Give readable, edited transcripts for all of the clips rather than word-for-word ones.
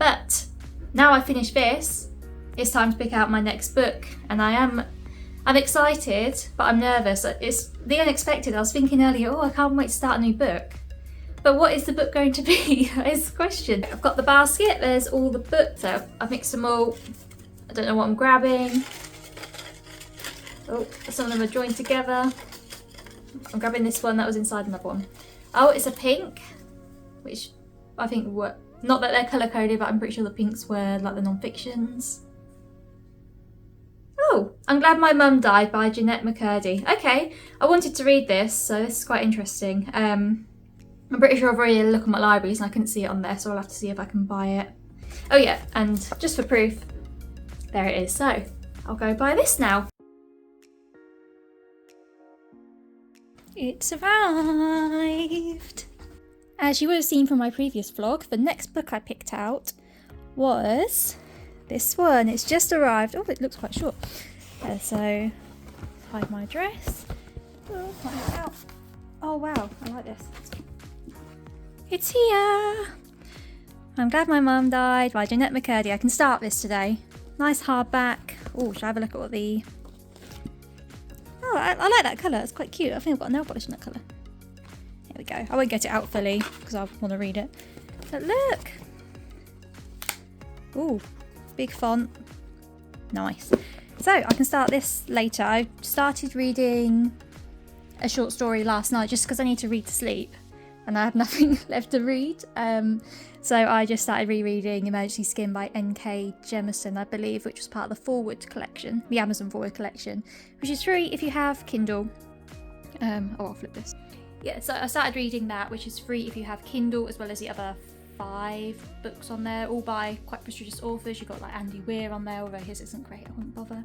But now I finished this, it's time to pick out my next book, and I'm excited, but I'm nervous. It's the unexpected. I was thinking earlier, I can't wait to start a new book. But what is the book going to be is the question. I've got the basket, there's all the books. I've mixed them all. I don't know what I'm grabbing. Oh, some of them are joined together. I'm grabbing this one that was inside another one. Oh, it's a pink, which I think were, not that they're colour coded, but I'm pretty sure the pinks were like the non-fictions. Oh, I'm Glad My Mum Died by Jeanette McCurdy. Okay, I wanted to read this, so this is quite interesting. I'm pretty sure I've already had a look at my libraries and I couldn't see it on there, so I'll have to see if I can buy it. Oh yeah, and just for proof, there it is. So I'll go buy this now. It's arrived. As you would have seen from my previous vlog, the next book I picked out was this one. It's just arrived. Oh, it looks quite short. So hide my address. Oh, find it out. Oh wow, I like this. It's here. I'm Glad My Mum Died by Jeanette McCurdy. I can start this today. Nice hardback. Oh, should I have a look at what the... Oh, I like that colour. It's quite cute. I think I've got a nail polish in that colour. Here we go. I won't get it out fully because I want to read it. But look. Ooh, big font. Nice. So I can start this later. I started reading a short story last night just because I need to read to sleep. And I have nothing left to read. So I just started rereading Emergency Skin by N.K. Jemisin, I believe, which was part of the Forward collection, the Amazon Forward collection, which is free if you have Kindle. I'll flip this. Yeah, so I started reading that, which is free if you have Kindle, as well as the other 5 books on there, all by quite prestigious authors. You've got like Andy Weir on there, although his isn't great, I wouldn't bother.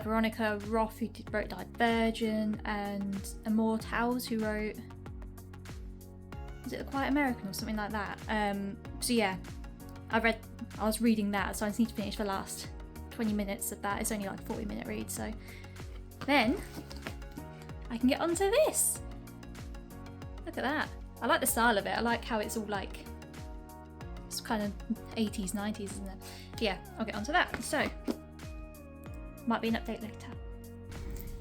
Veronica Roth, who wrote Divergent, and Amor Towles, who wrote... Is it The Quiet American or something like that? So yeah, I was reading that, so I just need to finish the last 20 minutes of that. It's only like a 40-minute read, so then I can get onto this. Look at that. I like the style of it. I like how it's all like, it's kind of 80s, 90s, isn't it? Yeah, I'll get onto that. So, might be an update later.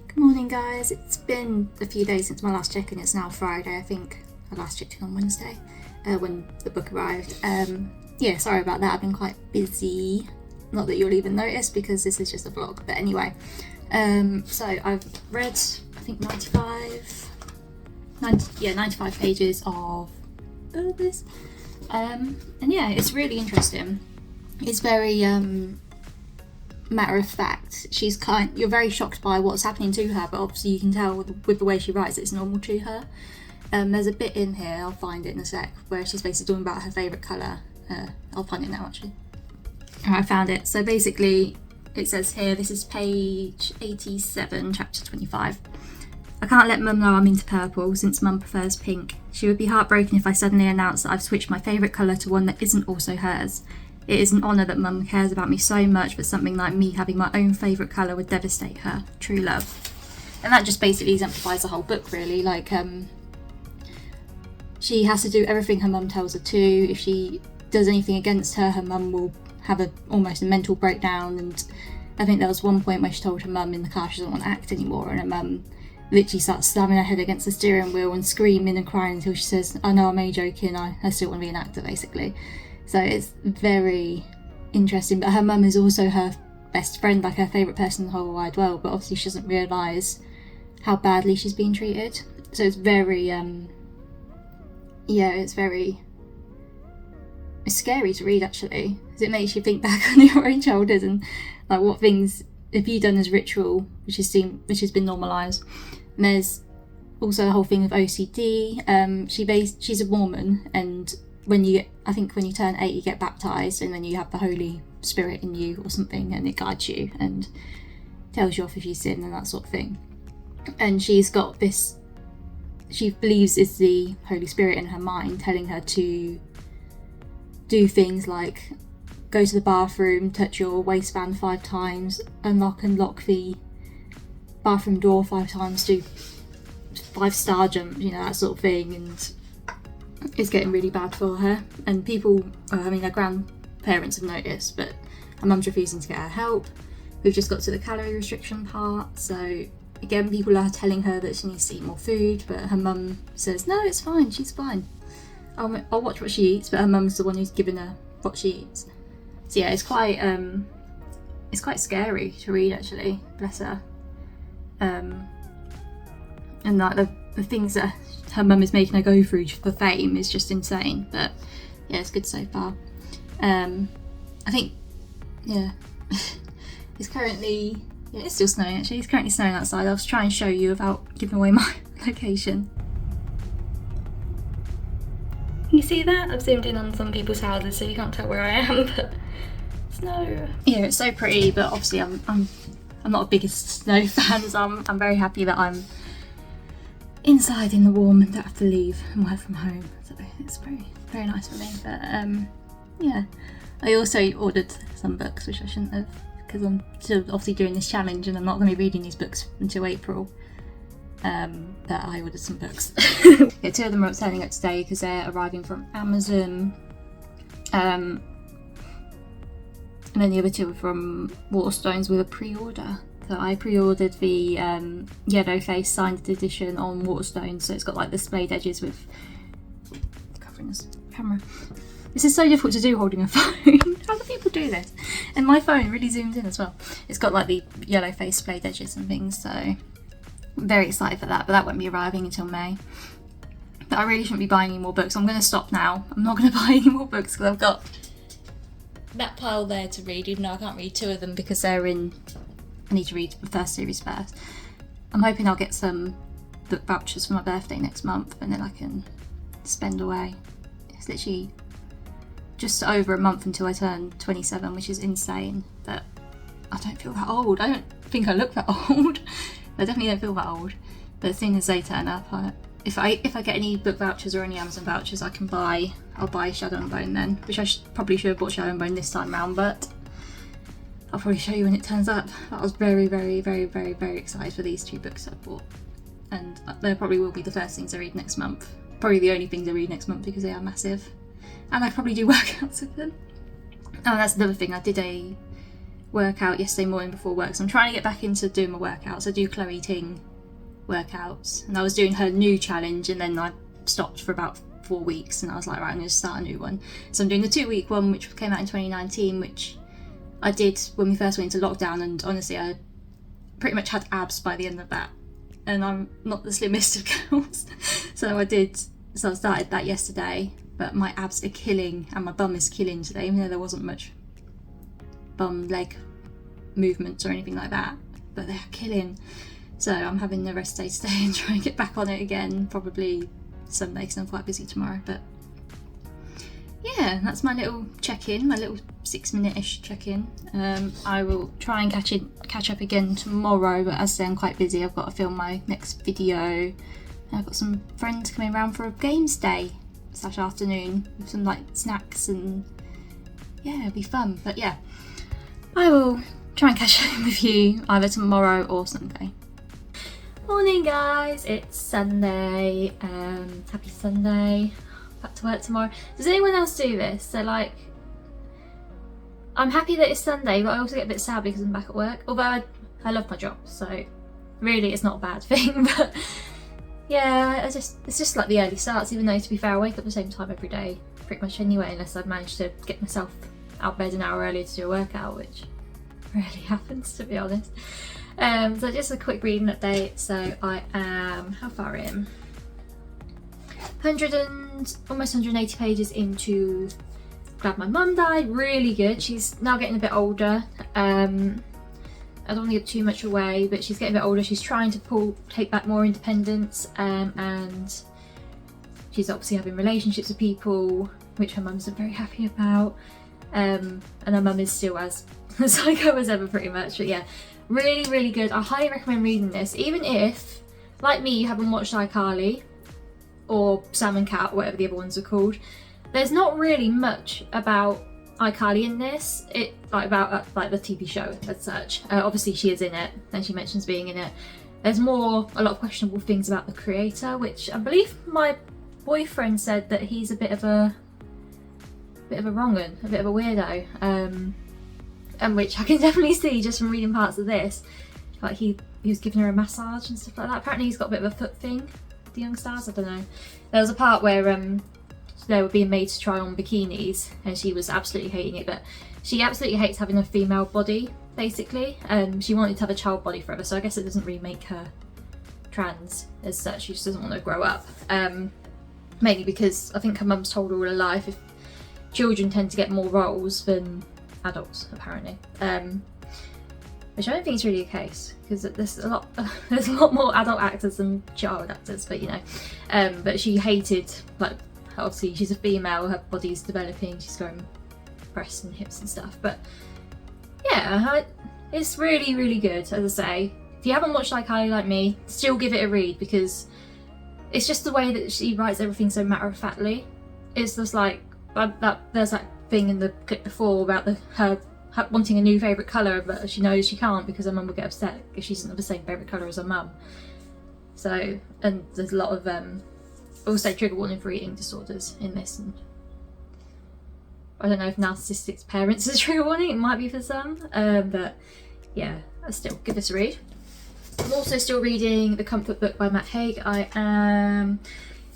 Good morning, guys. It's been a few days since my last check-in. It's now Friday, I think. I last checked in on Wednesday when the book arrived. Yeah, sorry about that. I've been quite busy. Not that you'll even notice because this is just a vlog. But anyway, so I've read, I think 95 pages of this. And yeah, it's really interesting. It's very matter of fact. You're very shocked by what's happening to her, but obviously you can tell with the way she writes it's normal to her. There's a bit in here, I'll find it in a sec, where she's basically talking about her favourite colour. I'll find it now actually. I found it. So basically it says here, this is page 87, chapter 25. I can't let Mum know I'm into purple since Mum prefers pink. She would be heartbroken if I suddenly announced that I've switched my favourite colour to one that isn't also hers. It is an honour that Mum cares about me so much, but something like me having my own favourite colour would devastate her. True love. And that just basically exemplifies the whole book really, like she has to do everything her mum tells her to. If she does anything against her, her mum will have almost a mental breakdown. And I think there was one point where she told her mum in the car she doesn't want to act anymore, and her mum literally starts slamming her head against the steering wheel and screaming and crying until she says, "I know I'm only joking, I still want to be an actor," basically. So it's very interesting. But her mum is also her best friend, like her favourite person in the whole wide world, but obviously she doesn't realise how badly she's being treated. So it's very it's scary to read actually, because it makes you think back on your own childhood and like what things have you done as ritual which has been normalised. And there's also the whole thing of OCD. She's a Mormon, and when you turn 8 you get baptised, and then you have the Holy Spirit in you or something, and it guides you and tells you off if you sin and that sort of thing. And she's got this, she believes is the Holy Spirit in her mind telling her to do things like go to the bathroom, touch your waistband 5 times, unlock and lock the bathroom door 5 times, do 5-star jump, that sort of thing. And it's getting really bad for her. And people, her parents have noticed, but her mum's refusing to get her help. We've just got to the calorie restriction part, so again, people are telling her that she needs to eat more food, but her mum says, no, it's fine, she's fine. I'll watch what she eats, but her mum's the one who's giving her what she eats. So yeah, it's quite scary to read, actually, bless her. And like the things that her mum is making her go through for fame is just insane, but yeah, it's good so far. I think, yeah, it's currently, yeah, it's still snowing actually. It's currently snowing outside. I'll try and show you without giving away my location. You see that? I've zoomed in on some people's houses so you can't tell where I am, but snow. Yeah, it's so pretty, but obviously I'm not a biggest snow fan, so I'm very happy that I'm inside in the warm and don't have to leave and work from home. So it's very, very nice for me. But yeah, I also ordered some books, which I shouldn't have, because I'm still obviously doing this challenge and I'm not going to be reading these books until April. But I ordered some books. Yeah, 2 of them are turning up today because they're arriving from Amazon. And then the other 2 are from Waterstones with a pre-order. So I pre-ordered the yellow face signed edition on Waterstones, so it's got like the splayed edges with covering this camera. This is so difficult to do holding a phone. How do people do this? And my phone really zooms in as well. It's got like the yellow face splayed edges and things, so I'm very excited for that, but that won't be arriving until May. But I really shouldn't be buying any more books. I'm going to stop now. I'm not going to buy any more books because I've got that pile there to read, even though I can't read 2 of them because they're in... I need to read the first series first. I'm hoping I'll get some book vouchers for my birthday next month and then I can spend away. It's literally just over a month until I turn 27, which is insane, but I don't feel that old. I don't think I look that old. I definitely don't feel that old. But as soon as they turn up, if I get any book vouchers or any Amazon vouchers, I'll buy Shadow and Bone then, which I probably should have bought Shadow and Bone this time round, but I'll probably show you when it turns up. I was very, very, very, very, very excited for these 2 books I bought. And they probably will be the first things I read next month. Probably the only things I read next month because they are massive. And I probably do workouts with them. Oh, that's another thing. I did a workout yesterday morning before work. So I'm trying to get back into doing my workouts. I do Chloe Ting workouts. And I was doing her new challenge and then I stopped for about 4 weeks. And I was like, right, I'm going to start a new one. So I'm doing the 2-week one, which came out in 2019, which I did when we first went into lockdown, and honestly I pretty much had abs by the end of that, and I'm not the slimmest of girls. So I started that yesterday, but my abs are killing and my bum is killing today, even though there wasn't much bum leg movements or anything like that, but they're killing. So I'm having the rest day today and try and get back on it again, probably Sunday because I'm quite busy tomorrow. But yeah, that's my little check-in, my little 6-minute-ish check-in. I will try and catch up again tomorrow, but as I say, I'm quite busy. I've got to film my next video. I've got some friends coming around for a games day / afternoon with some like snacks, and yeah, it'll be fun. But yeah, I will try and catch up with you either tomorrow or Sunday. Morning guys, it's Sunday. Happy Sunday. Back to work tomorrow. Does anyone else do this? So like, I'm happy that it's Sunday, but I also get a bit sad because I'm back at work. Although I love my job, so really it's not a bad thing. But yeah, it's just like the early starts. Even though, to be fair, I wake up at the same time every day, pretty much anyway, unless I've managed to get myself out of bed an hour earlier to do a workout, which rarely happens, to be honest. So just a quick reading update. So I am, how far in? Almost 180 pages into Glad My Mum Died. Really good. She's now getting a bit older. I don't want to give too much away, but she's getting a bit older. She's trying to take back more independence, and she's obviously having relationships with people, which her mum isn't very happy about. And her mum is still as psycho as ever, pretty much. But yeah, really, really good. I highly recommend reading this, even if, like me, you haven't watched iCarly or Sam and Cat, whatever the other ones are called. There's not really much about iCarly in this. About the TV show as such. Obviously she is in it, and she mentions being in it. There's a lot of questionable things about the creator, which I believe my boyfriend said that he's a bit of a bit of a wrong un, a bit of a weirdo, and which I can definitely see just from reading parts of this. Like he was giving her a massage and stuff like that. Apparently he's got a bit of a foot thing, the young stars, I don't know. There was a part where they were being made to try on bikinis and she was absolutely hating it, but she absolutely hates having a female body, basically. She wanted to have a child body forever, so I guess it doesn't really make her trans as such. She just doesn't want to grow up. Mainly because I think her mum's told her all her life if children tend to get more roles than adults, apparently. Which I don't think is really the case, because there's a lot more adult actors than child actors, but you know. But she hated, like, obviously she's a female, her body's developing, she's growing breasts and hips and stuff. But yeah, it's really, really good, as I say. If you haven't watched Like Highly Like Me, still give it a read, because it's just the way that she writes everything so matter-of-factly. It's just like, there's that thing in the clip before about her wanting a new favourite colour, but she knows she can't because her mum will get upset if she doesn't have the same favourite colour as her mum. So, and there's a lot of also trigger warning for eating disorders in this, and I don't know if narcissistic parents is a trigger warning, it might be for some, but yeah, I still give this a read. I'm also still reading The Comfort Book by Matt Haig. I am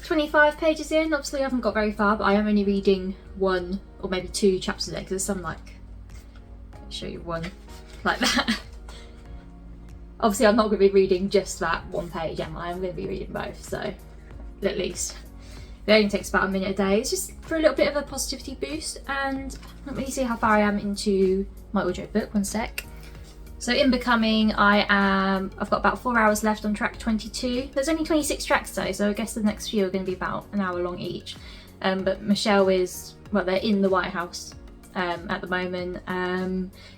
25 pages in. Obviously I haven't got very far, but I am only reading 1 or maybe 2 chapters a day, because there's some like, I'll show you one like that. Obviously I'm not going to be reading just that 1 page, am I? I'm going to be reading both, so at least. It only takes about a minute a day. It's just for a little bit of a positivity boost, and let me see how far I am into my audio book, 1 sec. So in Becoming, I've got about 4 hours left on track 22. There's only 26 tracks though, so I guess the next few are going to be about an hour long each. But Michelle is, well, they're in the White House at the moment.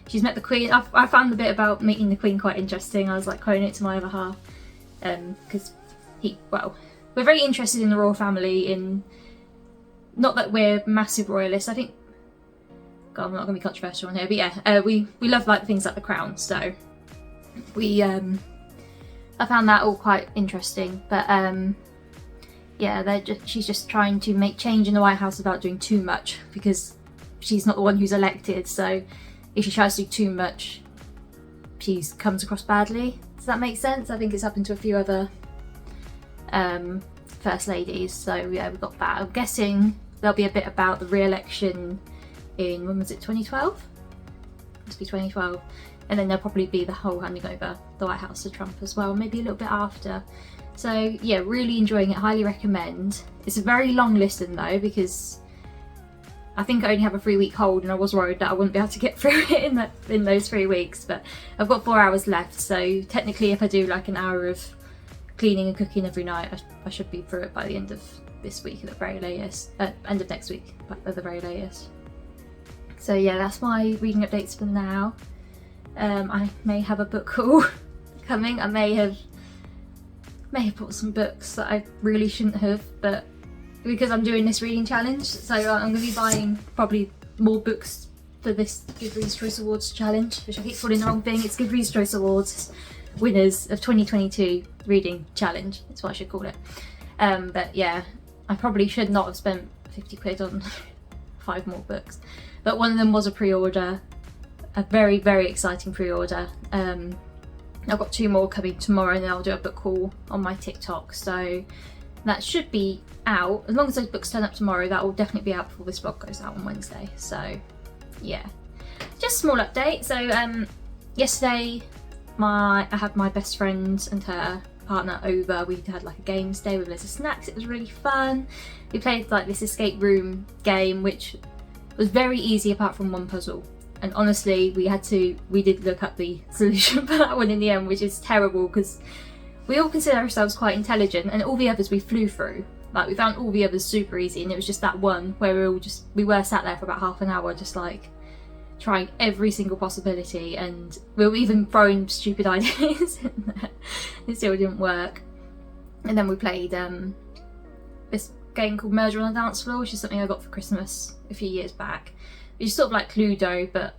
She's met the Queen. I found the bit about meeting the Queen quite interesting. I was like quoting it to my other half, because we're very interested in the royal family. In not that we're massive royalists. I think, God, I'm not going to be controversial on here, but yeah, we love like things like the Crown. So we I found that all quite interesting. But yeah, she's just trying to make change in the White House without doing too much, because she's not the one who's elected. So if she tries to do too much, she comes across badly. Does that make sense? I think it's happened to a few other first ladies. So yeah, we've got that. I'm guessing there'll be a bit about the re-election in, when was it, 2012? Must be 2012. And then there'll probably be the whole handing over the White House to Trump as well, maybe a little bit after. So yeah, really enjoying it, highly recommend. It's a very long listen though, because I think I only have a 3-week hold, and I was worried that I wouldn't be able to get through it in those 3 weeks, but I've got 4 hours left, so technically if I do like an hour of cleaning and cooking every night, I should be through it by the end of this week at the very latest, end of next week at the very latest. So yeah, that's my reading updates for now. I may have a book haul coming. I may have bought some books that I really shouldn't have, but because I'm doing this reading challenge, so I'm going to be buying probably more books for this Goodreads Choice Awards challenge, which I keep calling the wrong thing. It's Goodreads Choice Awards winners of 2022 reading challenge. That's what I should call it. But yeah, I probably should not have spent 50 quid on 5 more books. But one of them was a pre-order, a very, very exciting pre-order. I've got 2 more coming tomorrow, and then I'll do a book haul on my TikTok. So that should be out. As long as those books turn up tomorrow, that will definitely be out before this vlog goes out on Wednesday. So yeah, just a small update. So yesterday I had my best friend and her partner over. We had like a games day with loads of snacks. It was really fun. We played like this escape room game, which was very easy apart from one puzzle. And honestly, we did look up the solution for that one in the end, which is terrible because we all consider ourselves quite intelligent, and all the others we flew through. Like, we found all the others super easy, and it was just that one where we were sat there for about half an hour just like trying every single possibility, and we were even throwing stupid ideas in there. It still didn't work. And then we played this game called Murder on the Dance Floor, which is something I got for Christmas a few years back. It's sort of like Cluedo, but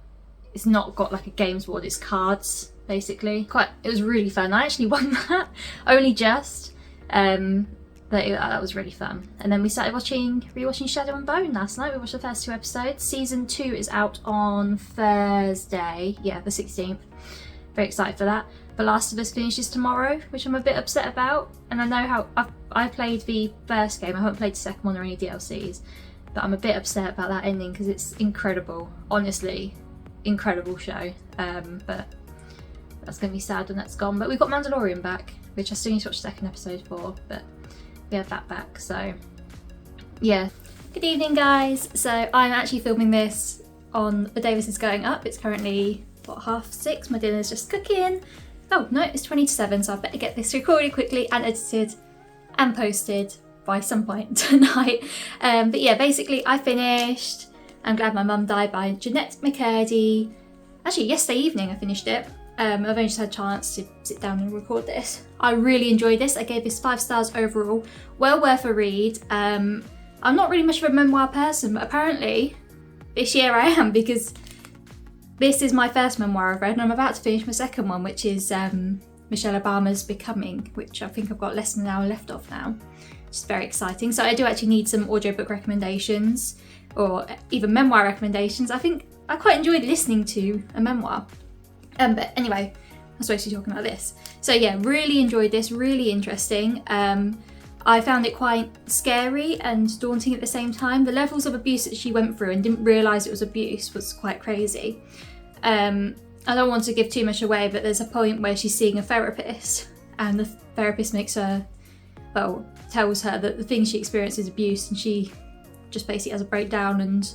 it's not got like a games board, it's cards basically. It was really fun. I actually won that, only just. that was really fun. And then we started rewatching Shadow and Bone last night. We watched the first 2 episodes. Season 2 is out on Thursday, yeah, the 16th. Very excited for that. The Last of Us finishes tomorrow, which I'm a bit upset about. And I know how I played the first game. I haven't played the second one or any DLCs, but I'm a bit upset about that ending because it's incredible. Honestly, incredible show. But that's going to be sad when that's gone. But we've got Mandalorian back, which I still need to watch the second episode for, but we have that back. So yeah. Good evening, guys. So I'm actually filming this on the day this is going up. It's currently, what, 6:30? My dinner's just cooking. Oh no, it's 7:20, so I better get this recorded quickly and edited and posted by some point tonight. But yeah, basically I finished I'm Glad My Mum Died by Jeanette McCurdy. Actually, yesterday evening I finished it. I've only just had a chance to sit down and record this. I really enjoyed this. I gave this 5 stars overall. Well worth a read. I'm not really much of a memoir person, but apparently this year I am, because this is my first memoir I've read and I'm about to finish my second one, which is Michelle Obama's Becoming, which I think I've got less than an hour left of now, which is very exciting. So I do actually need some audiobook recommendations or even memoir recommendations. I think I quite enjoyed listening to a memoir. But anyway, I'm supposed to be talking about this. So yeah, really enjoyed this, really interesting. I found it quite scary and daunting at the same time. The levels of abuse that she went through and didn't realise it was abuse was quite crazy. I don't want to give too much away, but there's a point where she's seeing a therapist and the therapist tells her that the thing she experienced is abuse, and she just basically has a breakdown and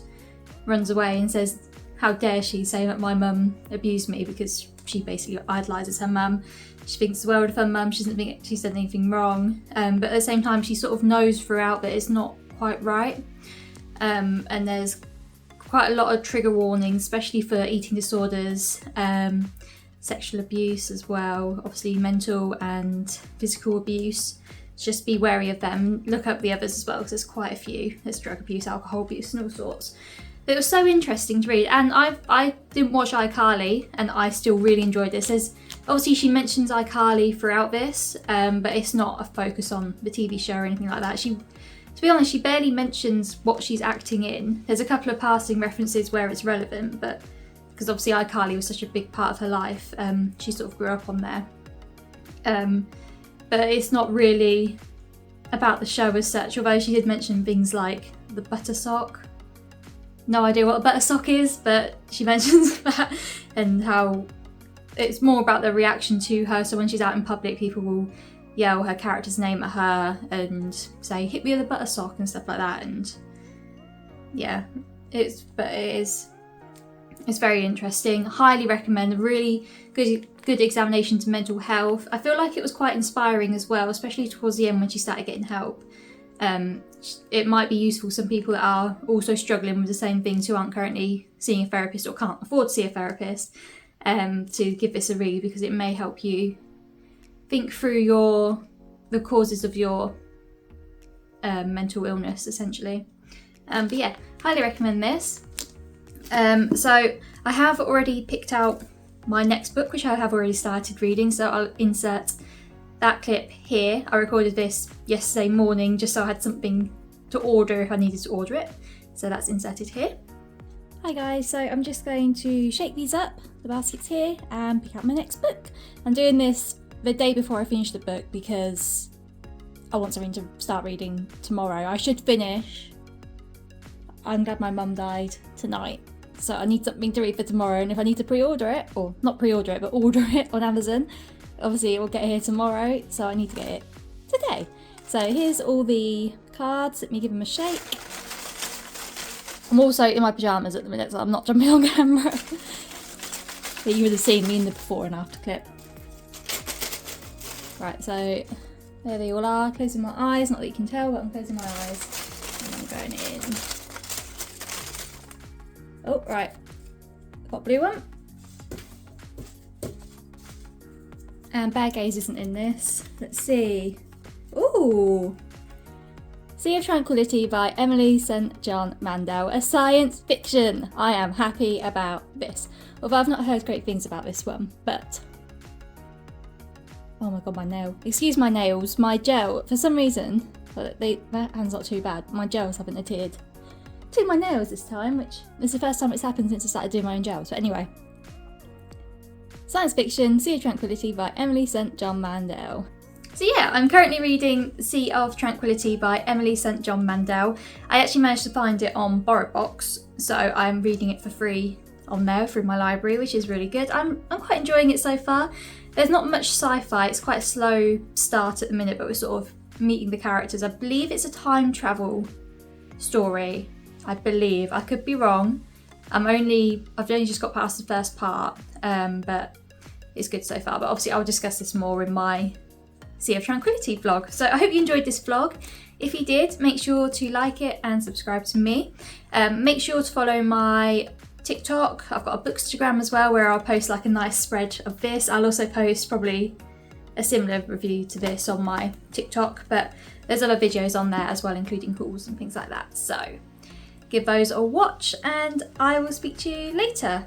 runs away and says, how dare she say that my mum abused me, because she basically idolises her mum. She thinks the world of her mum, she doesn't think she's done anything wrong. But at the same time, she sort of knows throughout that it's not quite right. And there's quite a lot of trigger warnings, especially for eating disorders, sexual abuse as well, obviously mental and physical abuse. Just be wary of them. Look up the others as well, because there's quite a few. There's drug abuse, alcohol abuse and all sorts. But it was so interesting to read, and I didn't watch iCarly, and I still really enjoyed this. Obviously she mentions iCarly throughout this, but it's not a focus on the TV show or anything like that. To be honest, she barely mentions what she's acting in. There's a couple of passing references where it's relevant, but because obviously iCarly was such a big part of her life, she sort of grew up on there. But it's not really about the show as such, although she did mention things like the butter sock. No idea what a butter sock is, but she mentions that, and how it's more about the reaction to her. So when she's out in public, people will yell her character's name at her and say, hit me with a butter sock and stuff like that. And yeah, it's very interesting. Highly recommend. A really good examination to mental health. I feel like it was quite inspiring as well, especially towards the end when she started getting help. It might be useful for some people that are also struggling with the same things, who aren't currently seeing a therapist or can't afford to see a therapist, to give this a read, because it may help you think through the causes of your mental illness, essentially. But yeah, highly recommend this. So I have already picked out my next book, which I have already started reading, so I'll insert that clip here. I recorded this yesterday morning just so I had something to order if I needed to order it. So that's inserted here. Hi guys, so I'm just going to shake these up, the baskets here, and pick out my next book. I'm doing this the day before I finish the book because I want something to start reading tomorrow. I should finish I'm Glad My Mum Died tonight. So I need something to read for tomorrow, and if I need to pre-order it, or not pre-order it, but order it on Amazon, obviously it will get here tomorrow, so I need to get it today. So here's all the cards. Let me give them a shake. I'm also in my pyjamas at the minute, so I'm not jumping on camera. But you would have seen me in the before and after clip. Right, so there they all are. Closing my eyes, not that you can tell, but I'm closing my eyes. And I'm going in. Oh, right. Got blue one. And Bear Gaze isn't in this. Let's see. Ooh! Sea of Tranquility by Emily St. John Mandel, a science fiction. I am happy about this. Although I've not heard great things about this one, but... Oh my god, my nail. Excuse my nails. My gel, for some reason, But that hand's not too bad. My gels haven't adhered to my nails this time, which is the first time it's happened since I started doing my own gels. But anyway. Science Fiction, Sea of Tranquility by Emily St. John Mandel. So yeah, I'm currently reading Sea of Tranquility by Emily St. John Mandel. I actually managed to find it on BorrowBox, so I'm reading it for free on there through my library, which is really good. I'm quite enjoying it so far. There's not much sci-fi, it's quite a slow start at the minute, but we're sort of meeting the characters. I believe it's a time travel story. I believe. I could be wrong. I've only just got past the first part, but it's good so far. But obviously I'll discuss this more in my Sea of Tranquility vlog. So I hope you enjoyed this vlog. If you did, make sure to like it and subscribe to me. Make sure to follow my TikTok. I've got a Bookstagram as well where I'll post like a nice spread of this. I'll also post probably a similar review to this on my TikTok, but there's other videos on there as well, including hauls and things like that. So give those a watch and I will speak to you later.